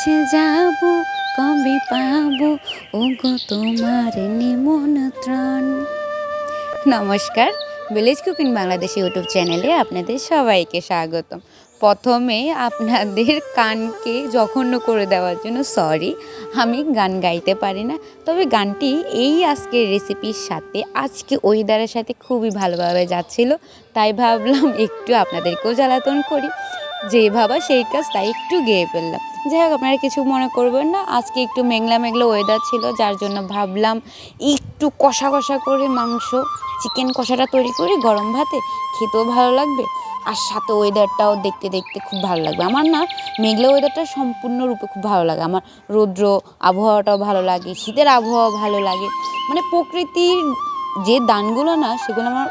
কাছে যাব কবে পাবো ওগো তোমার নিমন্ত্রণ। নমস্কার, ভিলেজ কুকিং বাংলাদেশ ইউটিউব চ্যানেলে আপনাদের সবাইকে স্বাগতম। প্রথমে আপনাদের কানকে জঘন্য করে দেওয়ার জন্য সরি, আমি গান গাইতে পারি না। তবে গানটি এই আজকের রেসিপির সাথে আজকে ওয়েদারের সাথে খুবই ভালোভাবে যাচ্ছিল, তাই ভাবলাম একটু আপনাদেরকেও জ্বালাতন করি। যে ভাবা সেই কাজ, তাই একটু গেয়ে ফেললাম। যাই হোক, আপনারা কিছু মনে করবেন না। আজকে একটু মেঘলা মেঘলা ওয়েদার ছিল, যার জন্য ভাবলাম একটু কষা কষা করে মাংস চিকেন কষাটা তৈরি করি গরম ভাতে, খেতেও ভালো লাগবে আর সাথে ওয়েদারটাও দেখতে দেখতে খুব ভালো লাগবে। আমার না মেঘলা ওয়েদারটা সম্পূর্ণরূপে খুব ভালো লাগে। আমার রৌদ্র আবহাওয়াটাও ভালো লাগে, শীতের আবহাওয়া ভালো লাগে। মানে প্রকৃতির যে দানগুলো না, সেগুলো আমার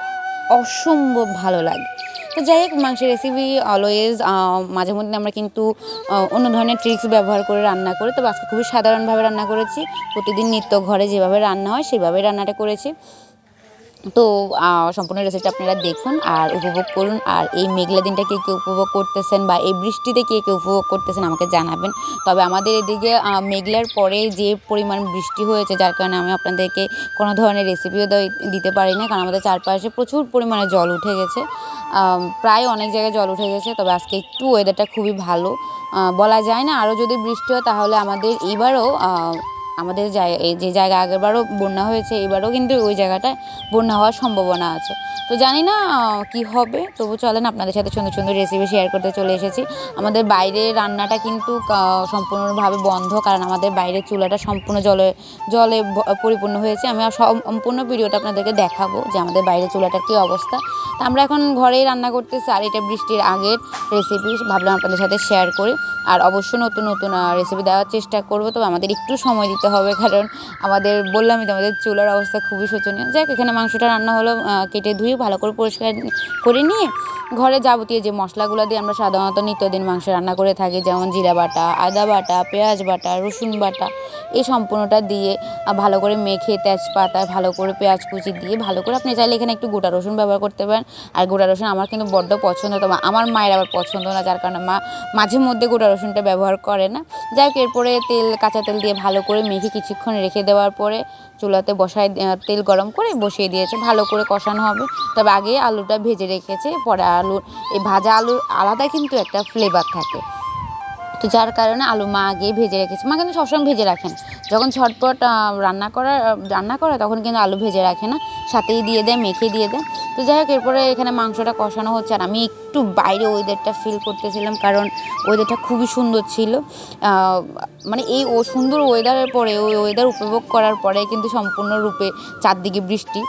অসম্ভব ভালো লাগে। তো যাই হোক, মাংসের রেসিপি অলওয়েজ মাঝে মধ্যে আমরা কিন্তু অন্য ধরনের ট্রিক্স ব্যবহার করে রান্না করি। তবে আজকে খুবই সাধারণভাবে রান্না করেছি। প্রতিদিন নিত্য ঘরে যেভাবে রান্না হয় সেভাবেই রান্নাটা করেছি। তো সম্পূর্ণ রেসিপিটা আপনারা দেখুন আর উপভোগ করুন। আর এই মেঘলা দিনটা কে কে উপভোগ করতেছেন বা এই বৃষ্টিতে কে কে উপভোগ করতেছেন আমাকে জানাবেন। তবে আমাদের এদিকে মেঘলার পরে যে পরিমাণ বৃষ্টি হয়েছে, যার কারণে আমি আপনাদেরকে কোনো ধরনের রেসিপিও দিতে পারি না, কারণ আমাদের চারপাশে প্রচুর পরিমাণে জল উঠে গেছে। প্রায় অনেক জায়গায় জল উঠে গেছে। তবে আজকে একটু ওয়েদারটা খুবই ভালো, বলা যায় না আরও যদি বৃষ্টি হয় তাহলে আমাদের এবারও আমাদের যে জায়গা আগেরবারও বন্যা হয়েছে, এবারও কিন্তু ওই জায়গাটায় বন্যা হওয়ার সম্ভাবনা আছে। তো জানি না কি হবে, তবু চলেন আপনাদের সাথে সুন্দর সুন্দর রেসিপি শেয়ার করতে চলে এসেছি। আমাদের বাইরে রান্নাটা কিন্তু সম্পূর্ণভাবে বন্ধ, কারণ আমাদের বাইরের চুলাটা সম্পূর্ণ জলে পরিপূর্ণ হয়েছে। আমি সম্পূর্ণ ভিডিওটা আপনাদেরকে দেখাবো যে আমাদের বাইরের চুলাটার কী অবস্থা। তো আমরা এখন ঘরেই রান্না করতেছি, আর এটা বৃষ্টির আগের রেসিপি, ভাবলাম আপনাদের সাথে শেয়ার করি। আর অবশ্য নতুন নতুন রেসিপি দেওয়ার চেষ্টা করবো, তবে আমাদের একটু সময় দিতে হবে, কারণ বললামই তো আমাদের চুলার অবস্থা খুবই শোচনীয়। যাক, এখানে মাংসটা রান্না হলো, কেটে ধুয়ে ভালো করে পরিষ্কার করে নিয়ে ঘরে যাবতীয় যে মশলাগুলো দিয়ে আমরা সাধারণত নিত্যদিন মাংস রান্না করে থাকি, যেমন জিরা বাটা, আদা বাটা, পেঁয়াজ বাটা, রসুন বাটা, এই সম্পূর্ণটা দিয়ে ভালো করে মেখে তেজপাতায় ভালো করে পেঁয়াজ কুচি দিয়ে ভালো করে, আপনি চাইলে এখানে একটু গোটা রসুন ব্যবহার করতে পারেন। আর গোটা রসুন আমার কিন্তু বড্ড পছন্দ, তবে আমার মায়ের আবার পছন্দ না, যার কারণে মা মাঝে মধ্যে গোটা রসুনটা ব্যবহার করে না। যাই হোক, এরপরে কাঁচা তেল দিয়ে ভালো করে মেখে কিছুক্ষণ রেখে দেওয়ার পরে চুলাতে তেল গরম করে বসিয়ে দিয়েছে, ভালো করে কষানো হবে। তবে আগে আলুটা ভেজে রেখেছে, পরে এই ভাজা আলুর আলাদা কিন্তু একটা ফ্লেভার থাকে, তো যার কারণে আলু মা আগেই ভেজে রেখেছে। মা কিন্তু সবসময় ভেজে রাখেন, যখন ঝটপট রান্না করে তখন কিন্তু আলু ভেজে রাখে না, সাথেই দিয়ে দেয়, মেখে দিয়ে দেয়। তো যাই হোক, এরপরে এখানে মাংসটা কষানো হচ্ছে আর আমি একটু বাইরে ওয়েদারটা ফিল করতেছিলাম, কারণ ওয়েদারটা খুবই সুন্দর ছিল। মানে এই সুন্দর ওয়েদারের পরে, ওই ওয়েদার উপভোগ করার পরে কিন্তু সম্পূর্ণরূপে চারদিকে বৃষ্টি।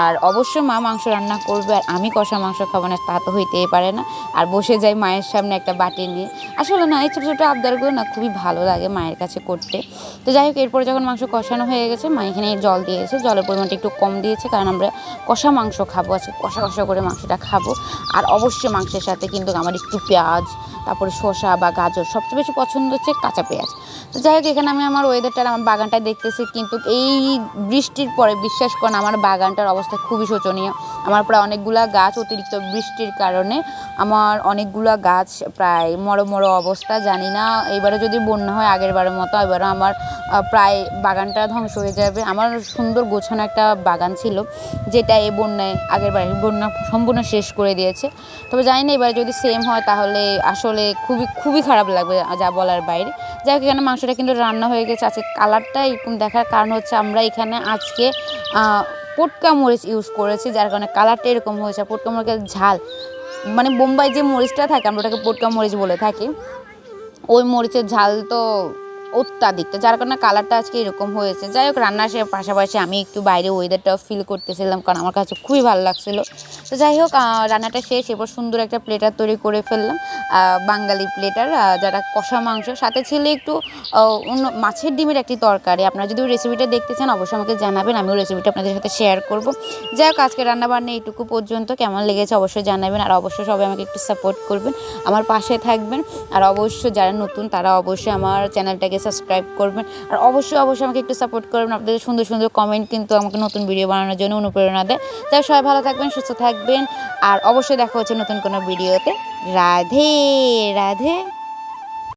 আর অবশ্য মা মাংস রান্না করবে আর আমি কষা মাংস খাবো না, তা তো হইতেই পারে না। আর বসে যাই মায়ের সামনে একটা বাটি নিয়ে। আসলে না, এই ছোটো ছোটো আবদারগুলো না খুবই ভালো লাগে মায়ের কাছে করতে। তো যাই হোক, এরপরে যখন মাংস কষানো হয়ে গেছে, মা এখানে জল দিয়েছে, জলের পরিমাণটা একটু কম দিয়েছে, কারণ আমরা কষা মাংস খাবো, আজকে কষা কষা করে মাংসটা খাবো। আর অবশ্যই মাংসের সাথে কিন্তু আমার একটু পেঁয়াজ, তারপরে শসা বা গাজর, সবচেয়ে বেশি পছন্দ হচ্ছে কাঁচা পেঁয়াজ। তো যাই হোক, এখানে আমি আমার ওয়েদারটার আমার বাগানটা দেখতেছি, কিন্তু এই বৃষ্টির পরে বিশ্বাস করেন আমার বাগানটার অবস্থা খুবই শোচনীয়। আমার প্রায় অনেকগুলা গাছ অতিরিক্ত বৃষ্টির কারণে আমার অনেকগুলা গাছ প্রায় মরো অবস্থা। জানি না এবারে যদি বন্যা হয় আগের বারের মতো, এবারে আমার প্রায় বাগানটা ধ্বংস হয়ে যাবে। আমার সুন্দর গোছানো একটা বাগান ছিল, যেটা এই বন্যায় আগের বারের বন্যা সম্পূর্ণ শেষ করে দিয়েছে। তবে জানি না এবার যদি সেম হয় তাহলে আসলে খুবই খুবই খারাপ লাগবে, যা বলার বাইরে। যাই হোক, এখানে মাংসটা কিন্তু রান্না হয়ে গেছে। আজকে কালারটা এরকম দেখার কারণ হচ্ছে আমরা এখানে আজকে পটকা মরিচ ইউজ করেছি, যার কারণে কালারটা এরকম হয়েছে। পটকা মরিচের ঝাল, মানে বোম্বাই যে মরিচটা থাকে আমরা ওটাকে পটকা মরিচ বলে থাকি, ওই মরিচের ঝাল তো অত্যাধিক, যার কারণে কালারটা আজকে এরকম হয়েছে। যাই হোক, রান্নার পাশাপাশি আমি একটু বাইরে ওয়েদারটাও ফিল করতেছিলাম, কারণ আমার কাছে খুবই ভালো লাগছিলো। তো যাই হোক, রান্নাটা শেষ, এরপর সুন্দর একটা প্লেটার তৈরি করে ফেললাম, বাঙালি প্লেটার, যারা কষা মাংস, সাথে ছিল একটু অন্য মাছের ডিমের একটি তরকারি। আপনারা যদি ওই রেসিপিটা দেখতে চান অবশ্যই আমাকে জানাবেন, আমিও রেসিপিটা আপনাদের সাথে শেয়ার করব। যাই হোক, আজকে রান্নাবান্না এইটুকু পর্যন্ত, কেমন লেগেছে অবশ্যই জানাবেন। আর অবশ্যই সবাই আমাকে একটু সাপোর্ট করবেন, আমার পাশে থাকবেন। আর অবশ্যই যারা নতুন তারা অবশ্যই আমার চ্যানেলটাকে সাবস্ক্রাইব করবেন। আর অবশ্যই আমাকে একটু সাপোর্ট করবেন। আপনাদের সুন্দর সুন্দর কমেন্ট কিন্তু আমাকে নতুন ভিডিও বানানোর জন্য অনুপ্রেরণা দেয়। যাই সবাই ভালো থাকবেন, সুস্থ থাকবেন, আর অবশ্যই দেখা হচ্ছে নতুন কোনো ভিডিওতে। রাধে রাধে।